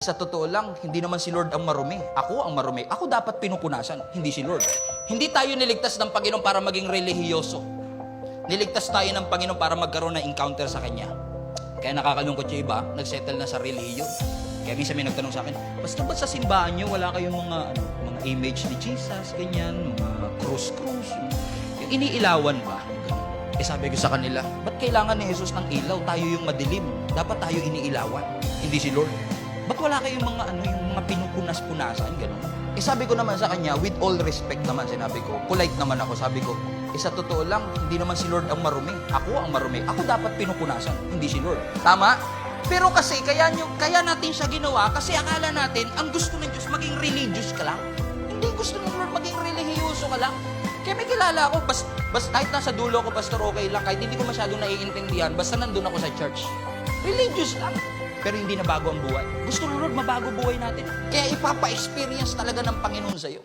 Sa totoo lang, hindi naman si Lord ang marumi. Ako ang marumi. Ako dapat pinupunasan, hindi si Lord. Hindi tayo niligtas ng Panginoon para maging relihiyoso. Niligtas tayo ng Panginoon para magkaroon ng encounter sa Kanya. Kaya nakakalungkot yung iba, nagsettle na sa relihiyon. Kaya minsan may nagtanong sa akin, basta ba sa simbahan nyo, wala kayong mga image ni Jesus, ganyan, mga cross-cross, yung iniilawan ba? Eh sabi ko sa kanila, ba't kailangan ni Jesus ng ilaw? Tayo yung madilim. Dapat tayo iniilawan, hindi si Lord. Ba't wala kayong yung mga pinupunas-punasan, gano'n? Eh sabi ko naman sa kanya, with all respect naman, sinabi ko, polite naman ako, sabi ko, sa totoo lang, hindi naman si Lord ang marumi. Ako ang marumi. Ako dapat pinupunasan, hindi si Lord. Tama? Pero kasi, kaya natin siya ginawa, kasi akala natin, ang gusto ng Diyos, maging religious ka lang. Hindi gusto ng Lord, maging relihiyoso ka lang. Kaya may kilala ako, kahit nasa dulo ako, pastor, okay lang, kahit hindi ko masyadong naiintindihan, basta nandun ako sa church. Religious lang. Pero hindi na bago ang buhay. Gusto ng Lord, mabago buhay natin. Kaya ipapa-experience talaga ng Panginoon sa'yo.